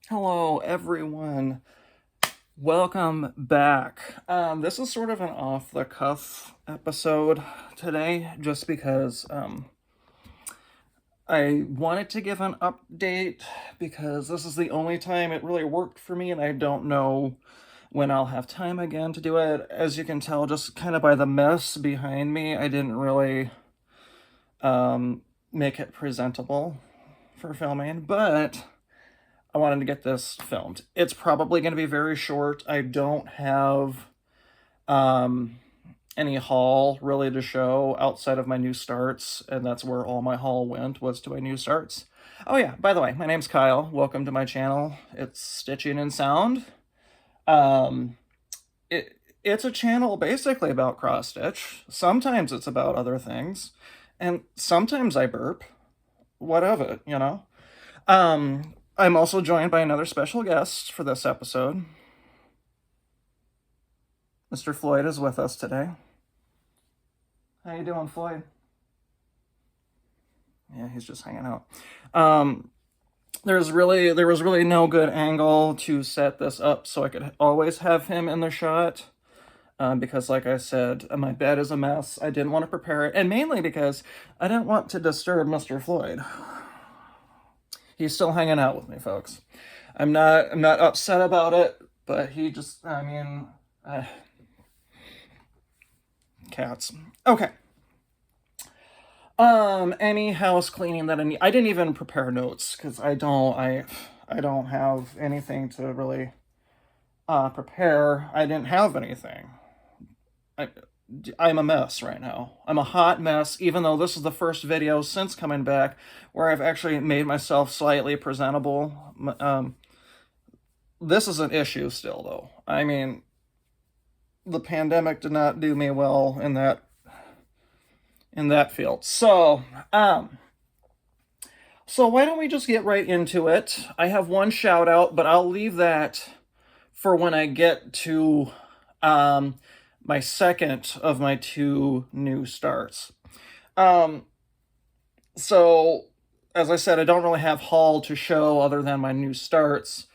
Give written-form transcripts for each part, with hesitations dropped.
Hello, everyone. Welcome back. This is sort of an off-the-cuff episode today, just because I wanted to give an update because this is the only time it really worked for me, and I don't know when I'll have time again to do it. As you can tell, just kind of by the mess behind me, I didn't really make it presentable for filming, but I wanted to get this filmed. It's probably going to be very short. I don't have any haul really to show outside of my new starts, and that's where all my haul went, was to my new starts. Oh yeah, by the way, my name's Kyle. Welcome to my channel. It's Stitching and Sound. It's a channel basically about cross stitch. Sometimes it's about other things, and sometimes I burp. What of it, you know? I'm also joined by another special guest for this episode. Mr. Floyd is with us today. How you doing, Floyd? Yeah, he's just hanging out. There was really no good angle to set this up so I could always have him in the shot. Because like I said, my bed is a mess. I didn't want to prepare it, and mainly because I didn't want to disturb Mr. Floyd. He's still hanging out with me, folks. I'm not upset about it, but he just, cats. Okay. Any house cleaning that I need. I didn't even prepare notes because I don't have anything to really prepare. I didn't have anything. I'm a mess right now. I'm a hot mess, even though this is the first video since coming back where I've actually made myself slightly presentable. This is an issue still, though. I mean, the pandemic did not do me well in that field. So why don't we just get right into it? I have one shout out, but I'll leave that for when I get to my second of my two new starts. So as I said, I don't really have haul to show other than my new starts.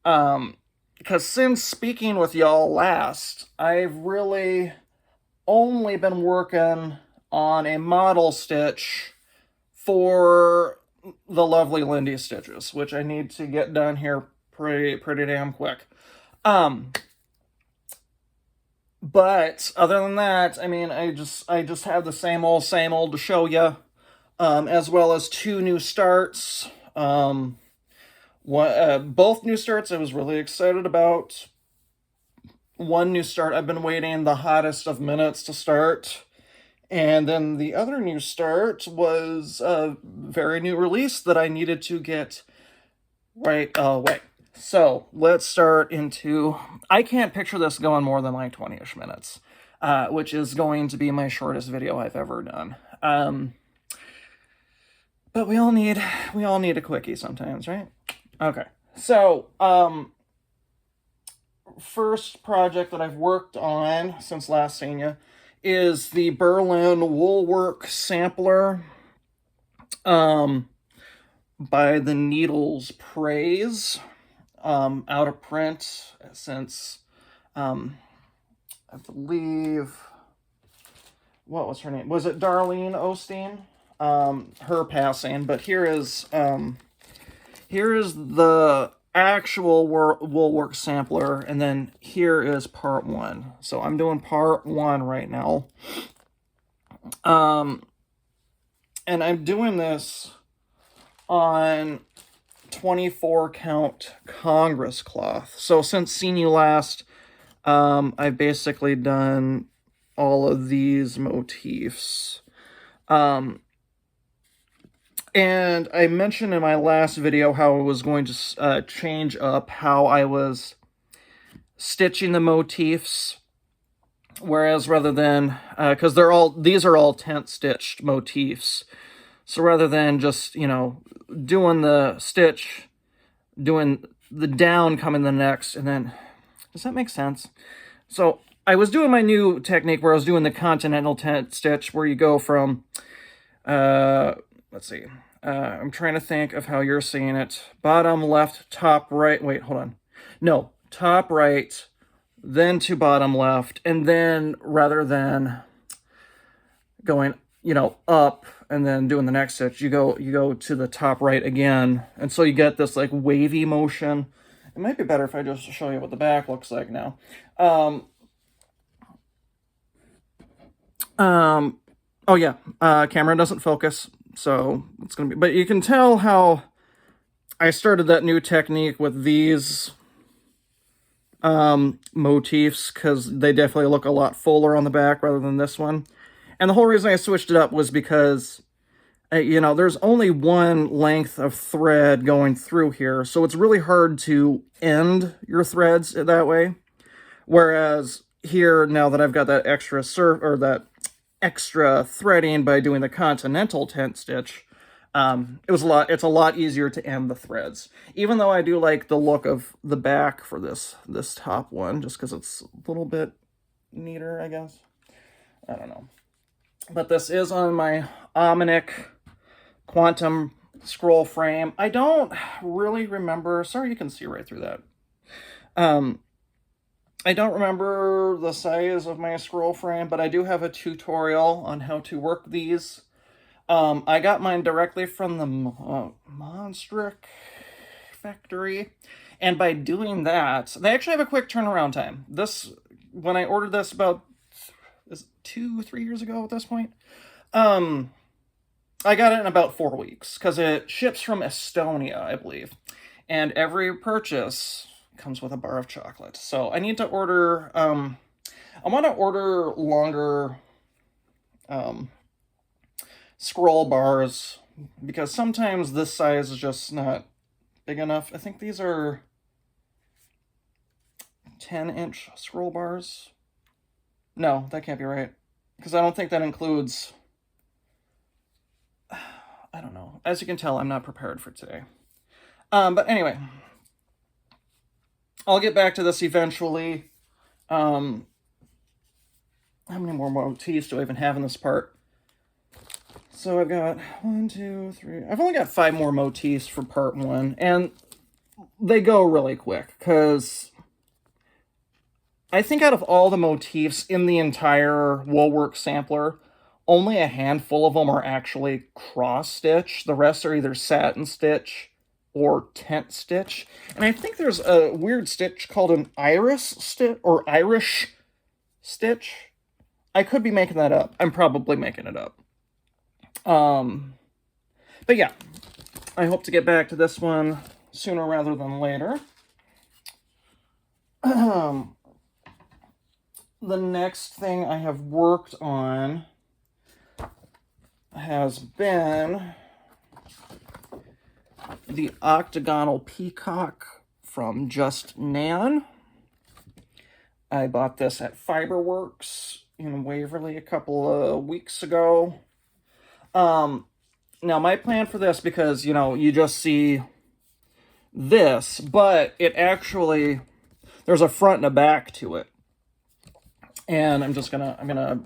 Because since speaking with y'all last, I've really only been working on a model stitch for the lovely Lindy stitches, which I need to get done here pretty damn quick. But other than that, I mean, I just have the same old to show you, as well as two new starts. Both new starts I was really excited about. One new start I've been waiting the hottest of minutes to start. And then the other new start was a very new release that I needed to get right away. So let's start into... I can't picture this going more than like 20-ish minutes, which is going to be my shortest video I've ever done. But we all need a quickie sometimes, right? Okay, so first project that I've worked on since last seen you is the Berlin Woolwork sampler by the Needles Praise, out of print since I believe, what was her name? Was it Darlene Osteen? Her passing, but here is the actual woolwork sampler, and then here is part one. So I'm doing part one right now. And I'm doing this on 24 count Congress cloth. So since seeing you last, I've basically done all of these motifs. And I mentioned in my last video how I was going to change up how I was stitching the motifs, whereas rather than, because these are all tent stitched motifs, so rather than just, you know, doing the stitch, doing the down, coming the next, and then, does that make sense? So I was doing my new technique where I was doing the continental tent stitch, where you go from, let's see, I'm trying to think of how you're seeing it. Bottom left, top right. Wait, hold on. No, top right, then to bottom left, and then rather than going, up and then doing the next stitch, you go to the top right again, and so you get this like wavy motion. It might be better if I just show you what the back looks like now. Oh yeah, camera doesn't focus, so it's gonna be, but you can tell how I started that new technique with these motifs, because they definitely look a lot fuller on the back rather than this one. And the whole reason I switched it up was because, there's only one length of thread going through here, so it's really hard to end your threads that way. Whereas here, now that I've got that extra threading by doing the continental tent stitch, it's a lot easier to end the threads. Even though I do like the look of the back for this top one, just because it's a little bit neater, I guess. I don't know. But this is on my Omnic Quantum scroll frame. I don't really remember. Sorry, you can see right through that. I don't remember the size of my scroll frame, but I do have a tutorial on how to work these. I got mine directly from the Monstric factory, and by doing that, they actually have a quick turnaround time. When I ordered this about 2-3 years ago at this point, I got it in about 4 weeks, because it ships from Estonia, I believe, and every purchase comes with a bar of chocolate. So I need to order, I want to order longer scroll bars, because sometimes this size is just not big enough. I think these are 10-inch scroll bars. No, that can't be right, because I don't think that includes, I don't know. As you can tell, I'm not prepared for today. But anyway, I'll get back to this eventually. How many more motifs do I even have in this part? So I've got 1, 2, 3. I've only got 5 more motifs for part 1, and they go really quick, because I think out of all the motifs in the entire woolwork sampler, only a handful of them are actually cross-stitch. The rest are either satin stitch or tent stitch. And I think there's a weird stitch called an iris stitch, or Irish stitch. I could be making that up. I'm probably making it up. But yeah, I hope to get back to this one sooner rather than later. The next thing I have worked on has been the octagonal peacock from Just Nan. I bought this at Fiberworks in Waverly a couple of weeks ago. Now my plan for this, because, you just see this, but it actually, there's a front and a back to it. And I'm gonna,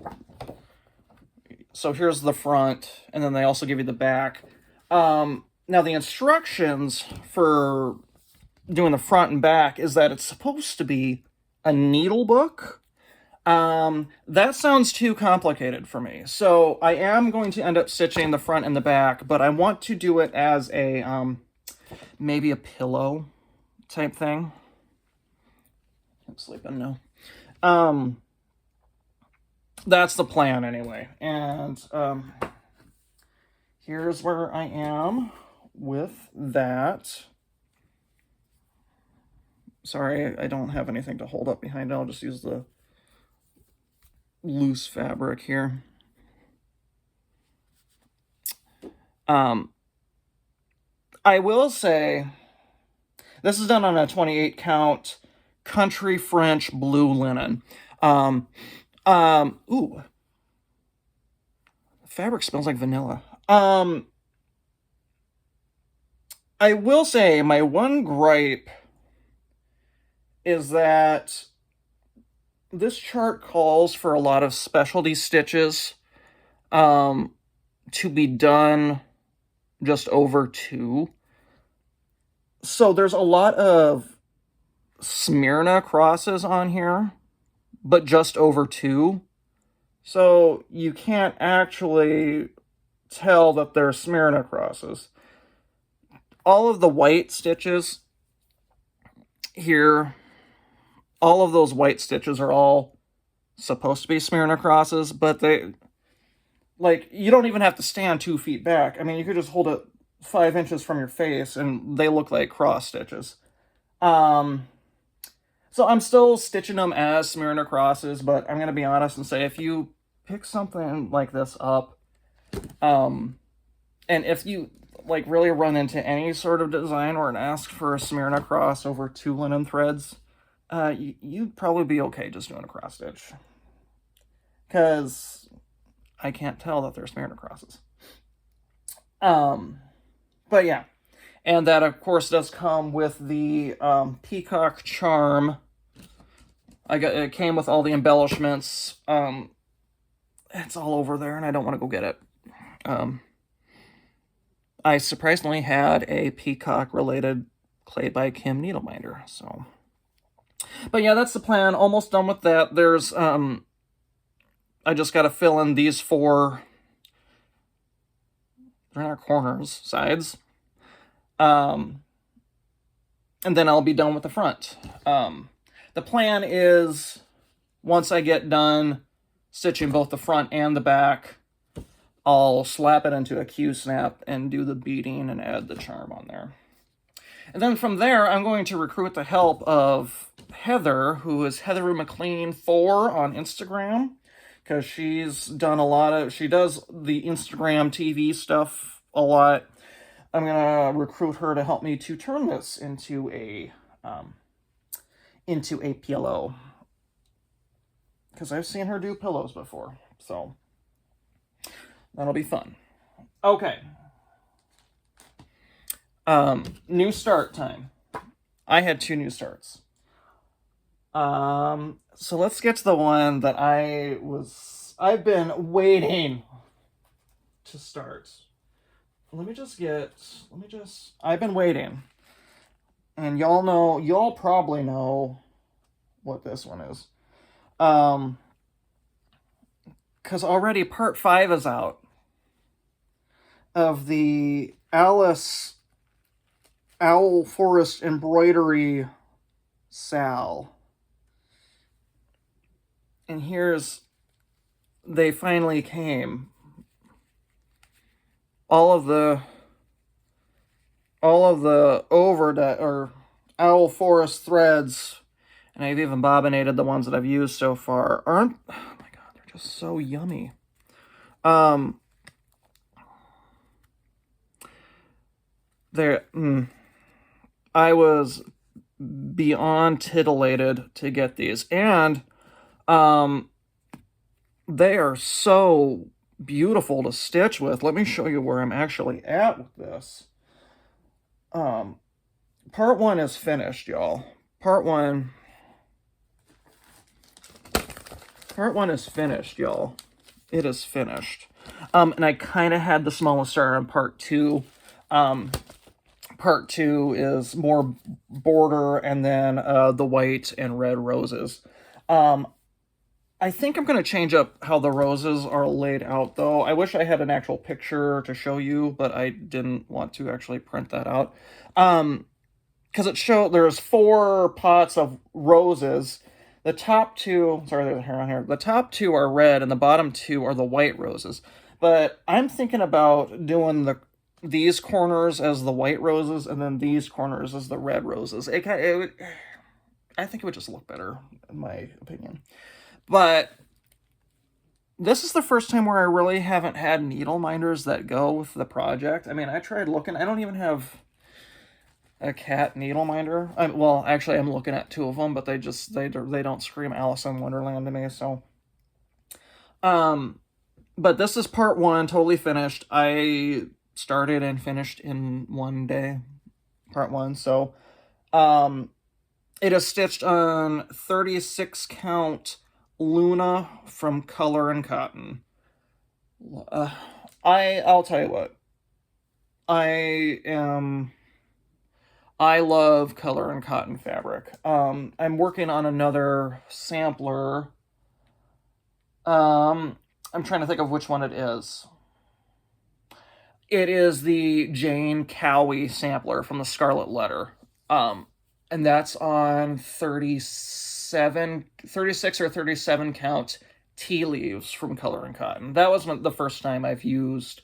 so here's the front, and then they also give you the back. Now the instructions for doing the front and back is that it's supposed to be a needle book. That sounds too complicated for me. So I am going to end up stitching the front and the back, but I want to do it as a, maybe a pillow type thing. I'm sleeping now. That's the plan anyway. And, here's where I am with that. Sorry, I don't have anything to hold up behind it. I'll just use the loose fabric here. I will say, this is done on a 28 count country French blue linen. Ooh. Fabric smells like vanilla. I will say my one gripe is that this chart calls for a lot of specialty stitches to be done just over 2. So there's a lot of Smyrna crosses on here, but just over 2. So you can't actually tell that they're Smyrna crosses. All of the white stitches here, all of those white stitches are all supposed to be Smyrna crosses, but they, like, you don't even have to stand 2 feet back. I mean, you could just hold it 5 inches from your face and they look like cross stitches. So I'm still stitching them as Smyrna crosses, but I'm going to be honest and say if you pick something like this up, and if you like really run into any sort of design where it asks for a Smyrna cross over 2 linen threads, you'd probably be okay just doing a cross stitch. Because I can't tell that they're Smyrna crosses. But yeah. And that, of course, does come with the peacock charm. It came with all the embellishments. It's all over there, and I don't want to go get it. I surprisingly had a peacock-related Clay by Kim needle minder, so. But yeah, that's the plan. Almost done with that. There's, I just got to fill in these 4, they're not corners, sides. And then I'll be done with the front. The plan is, once I get done stitching both the front and the back, I'll slap it into a Q-snap and do the beading and add the charm on there. And then from there, I'm going to recruit the help of Heather, who is Heather McLean 4 on Instagram, because she's done a lot of, she does the Instagram TV stuff a lot. I'm going to recruit her to help me to turn this into a pillow. Because I've seen her do pillows before, so that'll be fun. Okay. New start time. I had 2 new starts. So let's get to the one that I've been waiting to start. I've been waiting. And y'all probably know what this one is. Because already part 5 is out of the Alice Owl Forest Embroidery SAL. And they finally came. All of the Owl Forest threads, and I've even bobbinated the ones that I've used so far, oh my god, they're just so yummy. I was beyond titillated to get these, and they are so beautiful to stitch with. Let me show you where I'm actually at with this. Part 1 is finished, y'all. Part one is finished, y'all. It is finished. And I kind of had the smallest start on part 2. Part 2 is more border and then the white and red roses. I think I'm going to change up how the roses are laid out, though. I wish I had an actual picture to show you, but I didn't want to actually print that out. Because there's 4 pots of roses. The top 2, sorry, there's a hair on here. The top 2 are red, and the bottom 2 are the white roses. But I'm thinking about doing these corners as the white roses, and then these corners as the red roses. I think it would just look better, in my opinion. But this is the first time where I really haven't had needle minders that go with the project. I mean, I tried looking. I don't even have a cat needle minder. Well, actually, I'm looking at 2 of them, but they don't scream Alice in Wonderland to me. So, but this is part 1, totally finished. I started and finished in 1 day, part 1. So, it is stitched on 36 count Luna from Color and Cotton. I'll tell you what. I love color and cotton fabric. I'm working on another sampler. I'm trying to think of which one it is. It is the Jane Cowie sampler from the Scarlet Letter. And that's on 36 or 37 count tea leaves from Color and Cotton. That was the first time I've used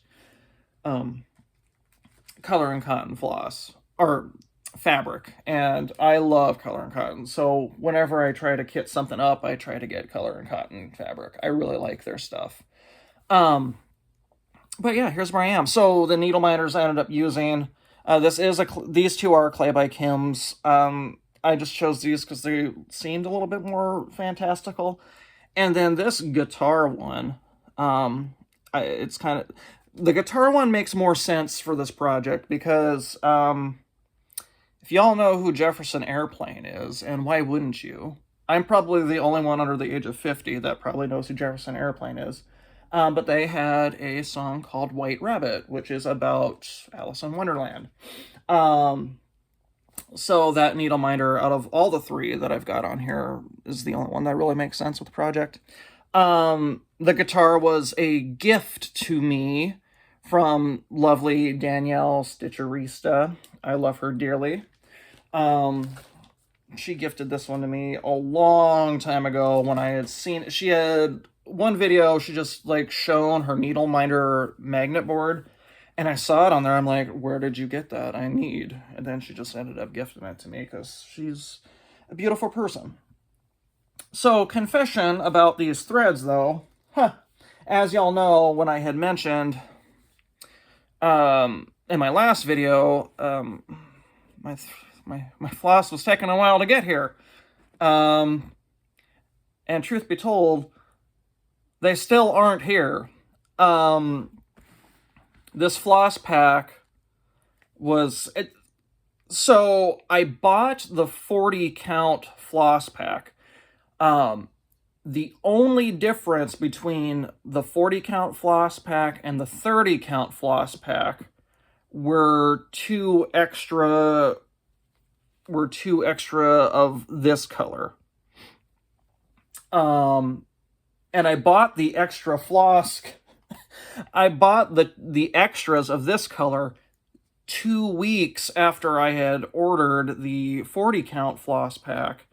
Color and Cotton floss, or fabric, and I love Color and Cotton. So whenever I try to kit something up, I try to get Color and Cotton fabric. I really like their stuff. But yeah, here's where I am. So the needle minders I ended up using, these two are Clay by Kim's. I just chose these because they seemed a little bit more fantastical. And then this guitar one, it's kind of, the guitar one makes more sense for this project because if y'all know who Jefferson Airplane is, and why wouldn't you? I'm probably the only one under the age of 50 that probably knows who Jefferson Airplane is. But they had a song called White Rabbit, which is about Alice in Wonderland. So that needle minder, out of all the three that I've got on here, is the only one that really makes sense with the project. The guitar was a gift to me from lovely Danielle Stitcherista. I love her dearly. She gifted this one to me a long time ago when I had seen it. She had one video, she just like shown her needle minder magnet board, and I saw it on there. I'm like, where did you get that? I need. And then she just ended up gifting it to me because she's a beautiful person. So, confession about these threads, though. As y'all know, when I had mentioned in my last video, my floss was taking a while to get here. And truth be told, they still aren't here. This floss pack was... So, I bought the 40 count floss pack. The only difference between the 40 count floss pack and the 30 count floss pack were two extra of this color. And I bought the extra floss. I bought the extras of this color 2 weeks after I had ordered the 40 count floss pack.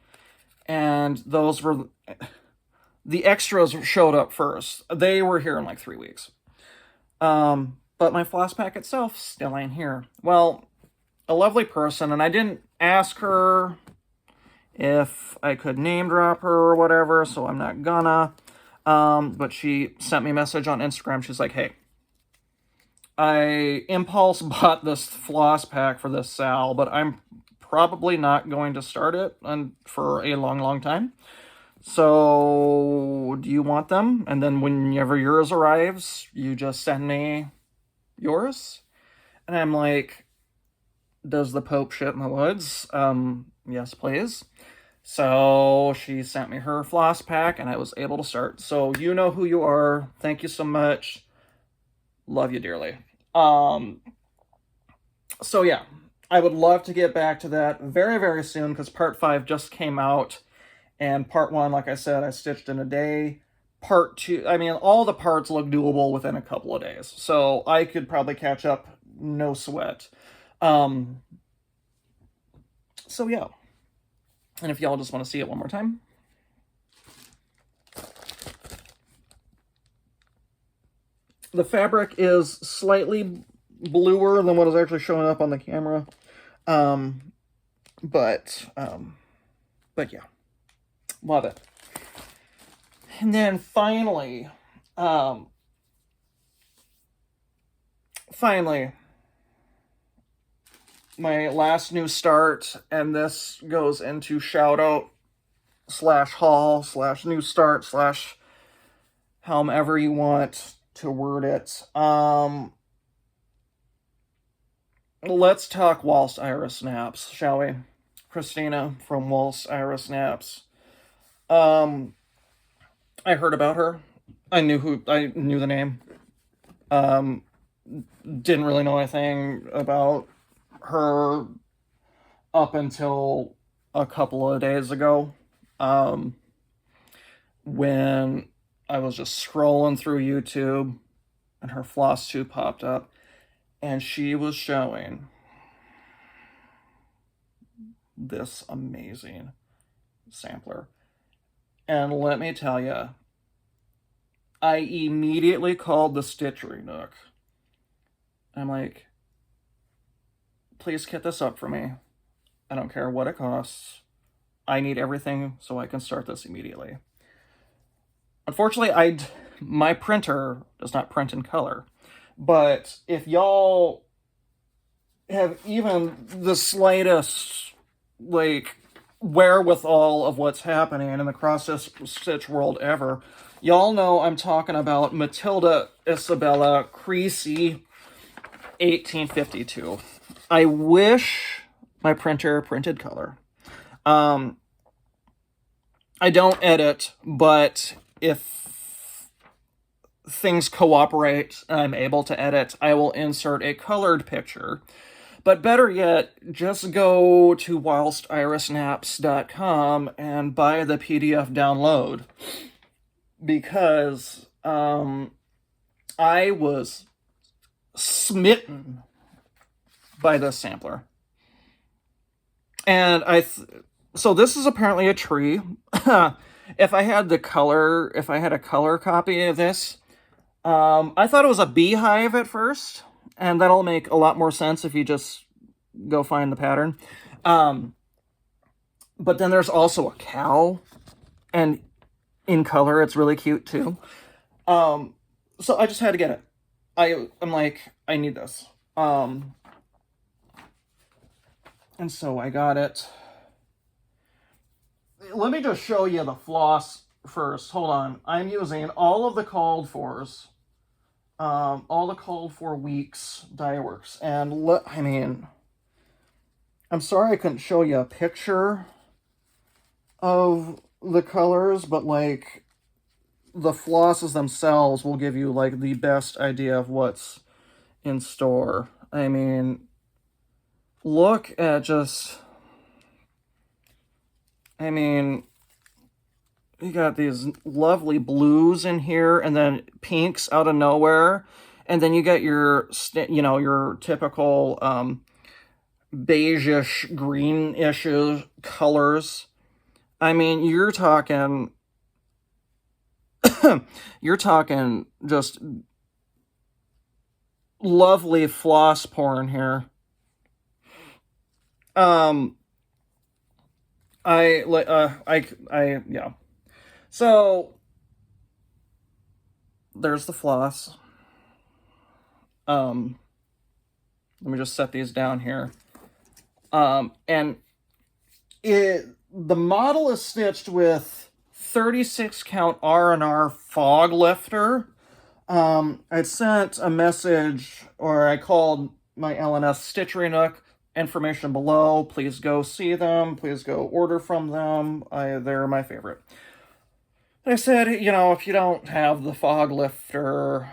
And those were... The extras showed up first. They were here in like 3 weeks. But my floss pack itself still ain't here. Well, a lovely person, and I didn't ask her if I could name drop her or whatever, so I'm not gonna. But she sent me a message on Instagram. She's like, hey, I impulse bought this floss pack for this SAL, but I'm probably not going to start it for a long, long time. So, do you want them? And then whenever yours arrives, you just send me yours? And I'm like, does the Pope shit in the woods? Yes, please. So, she sent me her floss pack, and I was able to start. So, you know who you are. Thank you so much. Love you dearly. So, yeah. I would love to get back to that very, very soon, because Part 5 just came out. And Part 1, like I said, I stitched in a day. Part 2, I mean, all the parts look doable within a couple of days. So I could probably catch up, no sweat. So yeah. And if y'all just want to see it one more time. The fabric is slightly bluer than what is actually showing up on the camera. But yeah. Love it. And then finally, my last new start, and this goes into shoutout / haul / new start / however you want to word it. Let's talk Whilst Ira Snaps, shall we? Christina from Whilst Ira Snaps. I heard about her. I knew the name. didn't really know anything about her up until a couple of days ago, when I was just scrolling through YouTube and her Flosstube popped up, and she was showing this amazing sampler. And let me tell you, I immediately called the Stitchery Nook. I'm like, please kit this up for me. I don't care what it costs. I need everything so I can start this immediately. Unfortunately, my printer does not print in color. But if y'all have even the slightest, like, wherewithal of what's happening in the cross-stitch world ever, y'all know I'm talking about Matilda Isabella Creasy 1852. I wish my printer printed color. I don't edit, but if things cooperate and I'm able to edit, I will insert a colored picture. But better yet, just go to whilstirisnaps.com and buy the PDF download. Because I was smitten by this sampler. And so this is apparently a tree. If I had a color copy of this, I thought it was a beehive at first, and that'll make a lot more sense if you just go find the pattern. But then there's also a cow, and in color, it's really cute too. So I just had to get it. I'm like, I need this. And so I got it. Let me just show you the floss first. Hold on. I'm using all of the called fors. All the called for weeks dye works. And I mean, I'm sorry I couldn't show you a picture of the colors, but like the flosses themselves will give you like the best idea of what's in store. I mean, look at just, I mean, you got these lovely blues in here, and then pinks out of nowhere, and then you get your, your typical beige-ish, greenish colors. I mean, you're talking just lovely floss porn here. Yeah. So there's the floss. Let me just set these down here. And the model is stitched with 36 count R&R fog lifter. I sent a message, or I called my LNS Stitchery Nook. Information below. Please go see them. Please go order from them. They're my favorite. I said, if you don't have the fog lifter,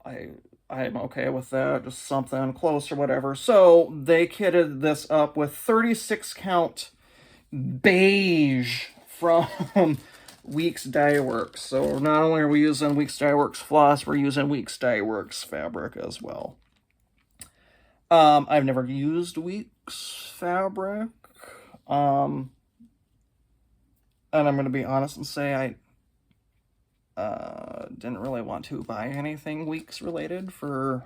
I'm okay with that. Just something close or whatever. So they kitted this up with 36 count beige from Weeks Dye Works. So not only are we using Weeks Dye Works floss, we're using Weeks Dye Works fabric as well. I've never used Weeks fabric. And I'm going to be honest and say I didn't really want to buy anything Weeks related for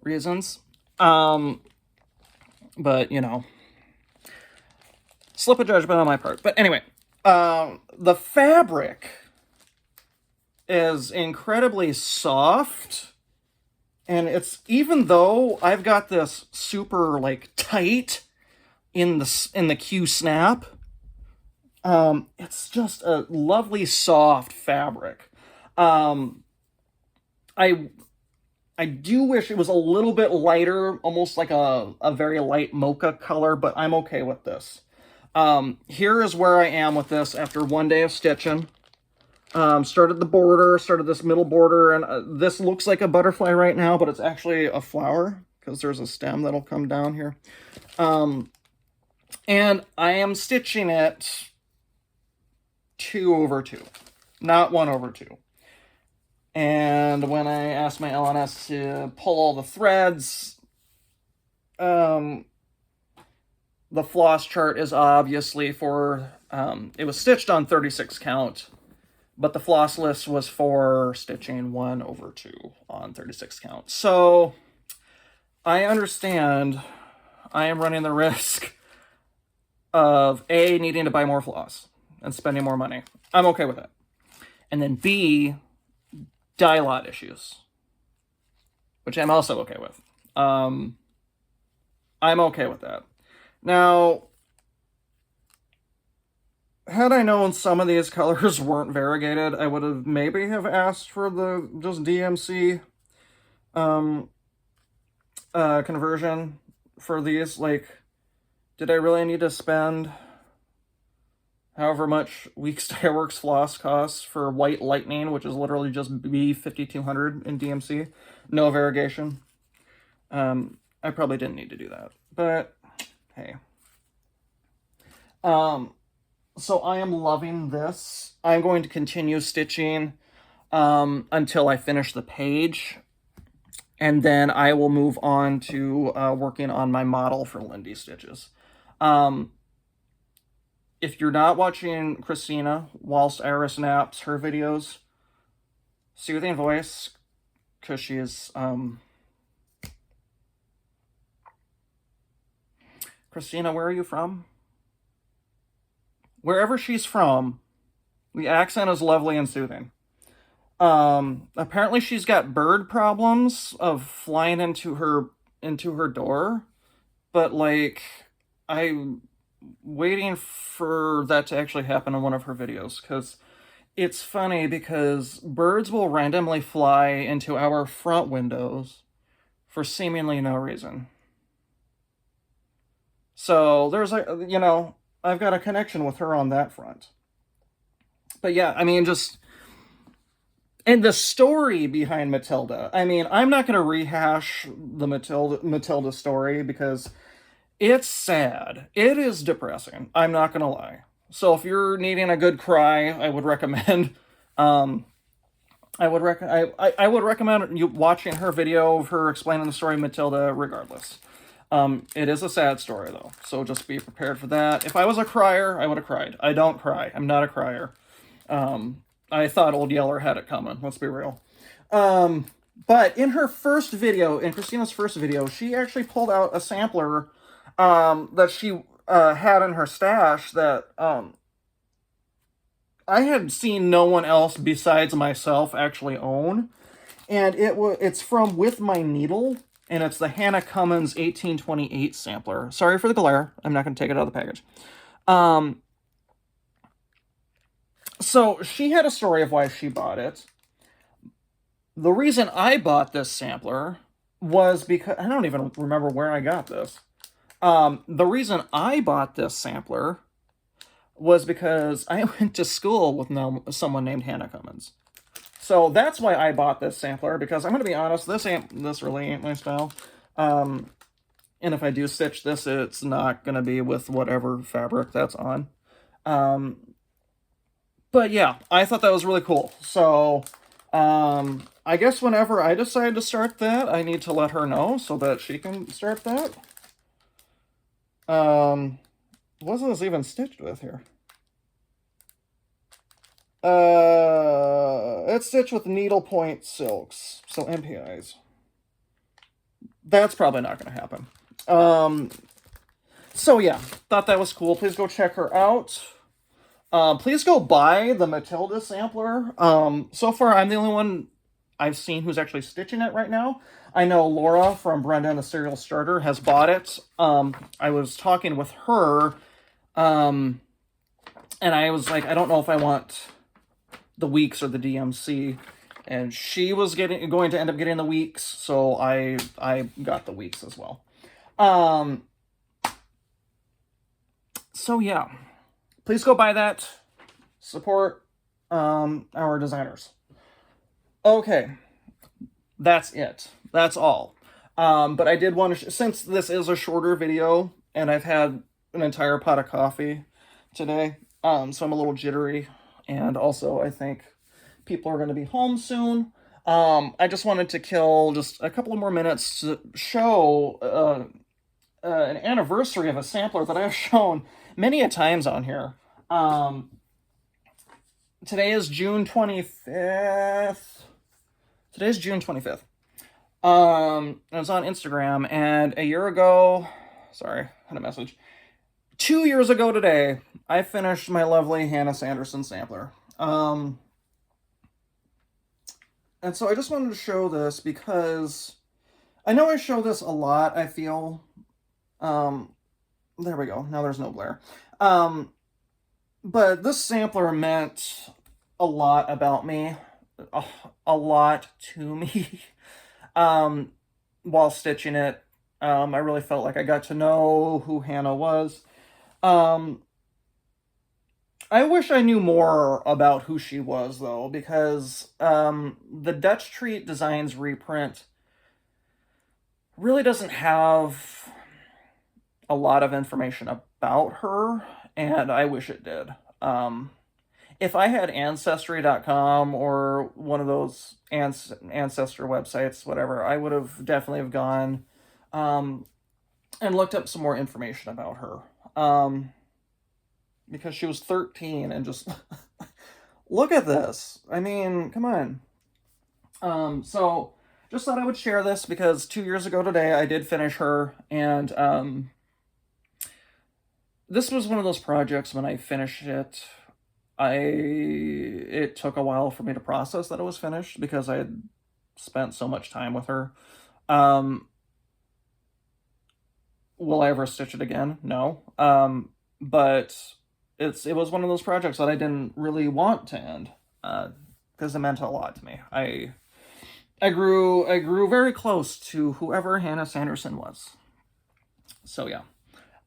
reasons. But, slip of judgment on my part. But anyway, the fabric is incredibly soft. And it's, even though I've got this super, like, tight in the Q snap, it's just a lovely soft fabric. I do wish it was a little bit lighter, almost like a very light mocha color, but I'm okay with this. Here is where I am with this after one day of stitching. Started the border, started this middle border, and this looks like a butterfly right now, but it's actually a flower because there's a stem that'll come down here. And I am stitching it 2/2, not 1/2. And when I asked my LNS to pull all the threads, the floss chart is obviously for, it was stitched on 36 count, but the floss list was for stitching 1/2 on 36 count. So I understand I am running the risk of A, needing to buy more floss and spending more money. I'm okay with it. And then B, dye lot issues, which I'm also okay with. I'm okay with that. Now, had I known some of these colors weren't variegated, I would have maybe have asked for the just DMC conversion for these. Like, did I really need to spend however much Weeks Dye Works floss costs for White Lightning, which is literally just B5200 in DMC, no variegation? I probably didn't need to do that, but hey. So I am loving this. I'm going to continue stitching until I finish the page, and then I will move on to working on my model for Lindy stitches. If you're not watching Christina whilst Iris naps her videos, soothing voice, because she is Christina, where are you from? Wherever she's from, the accent is lovely and soothing. Apparently she's got bird problems of flying into her door, but like, I'm waiting for that to actually happen in one of her videos, because it's funny because birds will randomly fly into our front windows for seemingly no reason. So there's a, you know, I've got a connection with her on that front. But yeah, I mean, just, and the story behind Matilda, I mean, I'm not going to rehash the Matilda story because it's sad. It is depressing. I'm not going to lie. So if you're needing a good cry, I would recommend, I would recommend you watching her video of her explaining the story of Matilda regardless. It is a sad story though, so just be prepared for that. If I was a crier, I would have cried. I don't cry. I'm not a crier. I thought Old Yeller had it coming, let's be real. But in her first video, in Christina's first video, she actually pulled out a sampler that she had in her stash that I had seen no one else besides myself actually own. And it's from With My Needle, and it's the Hannah Cummins 1828 sampler. Sorry for the glare. I'm not going to take it out of the package. So she had a story of why she bought it. The reason I bought this sampler was because, I don't even remember where I got this. The reason I bought this sampler was because I went to school with someone named Hannah Cummins. So that's why I bought this sampler, because I'm going to be honest, this really ain't my style. And if I do stitch this, it's not going to be with whatever fabric that's on. But yeah, I thought that was really cool. So I guess whenever I decide to start that, I need to let her know so that she can start that. Wasn't this even stitched with here? It's stitched with needlepoint silks, so MPIs. That's probably not going to happen. So yeah, thought that was cool. Please go check her out. Please go buy the Matilda sampler. So far, I'm the only one I've seen who's actually stitching it right now. I know Laura from Brenda and the Serial Starter has bought it. I was talking with her, and I was like, I don't know if I want the Weeks or the DMC, and she was going to end up getting the Weeks, so I got the Weeks as well. So yeah, please go buy that. Support our designers. Okay, that's it. That's all. But I did want to, since this is a shorter video, and I've had an entire pot of coffee today, so I'm a little jittery, and also I think people are going to be home soon. I just wanted to kill just a couple of more minutes to show an anniversary of a sampler that I've shown many a times on here. Today is June 25th. Today's June 25th. It was on Instagram, and a year ago, sorry, I had a message. 2 years ago today, I finished my lovely Hannah Sanderson sampler. And so I just wanted to show this because I know I show this a lot, I feel. There we go. Now there's no glare. But this sampler meant a lot about me. A lot to me. While stitching it, I really felt like I got to know who Hannah was. I wish I knew more about who she was, though, because the Dutch Treat Designs reprint really doesn't have a lot of information about her, and I wish it did. If I had Ancestry.com or one of those ancestor websites, whatever, I would have definitely have gone and looked up some more information about her. Because she was 13 and just look at this. I mean, come on. So just thought I would share this because 2 years ago today I did finish her, and this was one of those projects when I finished it. It took a while for me to process that it was finished because I had spent so much time with her. Will I ever stitch it again? No. But it was one of those projects that I didn't really want to end because it meant a lot to me. I grew very close to whoever Hannah Sanderson was. So yeah.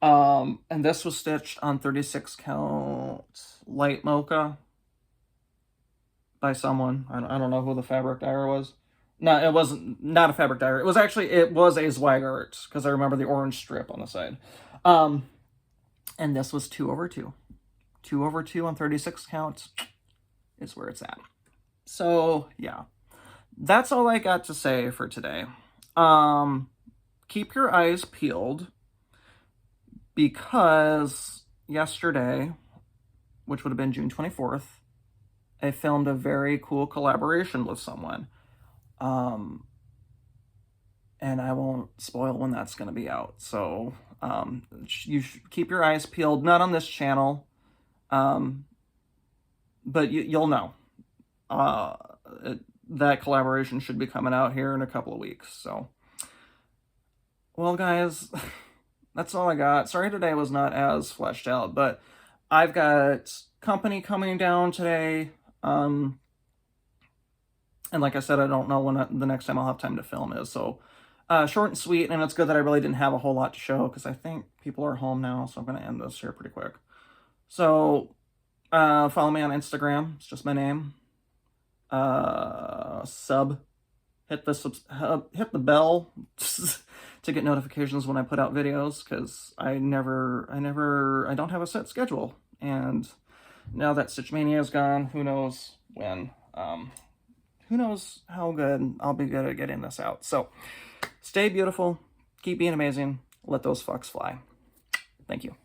And this was stitched on 36 count light mocha by someone. I don't know who the fabric dyer was. No, it wasn't, not a fabric dyer. It was a Zweigart, because I remember the orange strip on the side. And this was 2/2. 2/2 on 36 counts is where it's at. So yeah, that's all I got to say for today. Keep your eyes peeled, because yesterday, which would have been June 24th, I filmed a very cool collaboration with someone. And I won't spoil when that's going to be out. So you should keep your eyes peeled, not on this channel, but you'll know. That collaboration should be coming out here in a couple of weeks. So, well, guys, that's all I got. Sorry today was not as fleshed out, but I've got company coming down today. And like I said, I don't know when the next time I'll have time to film is. So short and sweet, and it's good that I really didn't have a whole lot to show because I think people are home now, so I'm going to end this here pretty quick. So follow me on Instagram. It's just my name. Hit the bell to get notifications when I put out videos, because I don't have a set schedule, and now that Stitch Mania is gone, who knows when, who knows how good I'll be good at getting this out. So stay beautiful, keep being amazing, let those fucks fly. Thank you.